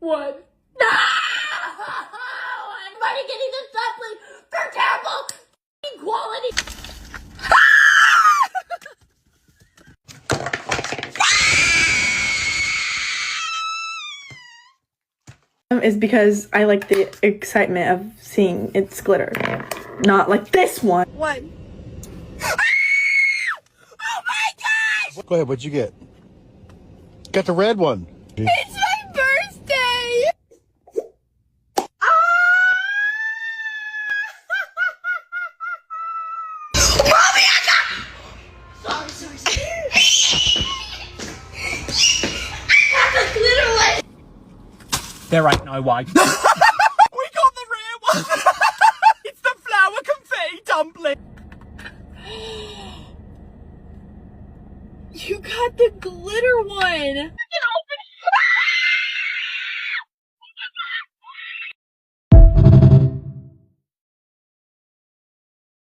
What? No! Everybody getting the supplement for terrible quality. Is because I like the excitement of seeing its glitter. Not like this one. What? Oh my gosh! Go ahead, what'd you get? Got the red one. It's my birthday! Sorry. That's a glitter one! There ain't no way. We got the rare one! It's the flour confetti dumpling! You got the glitter one!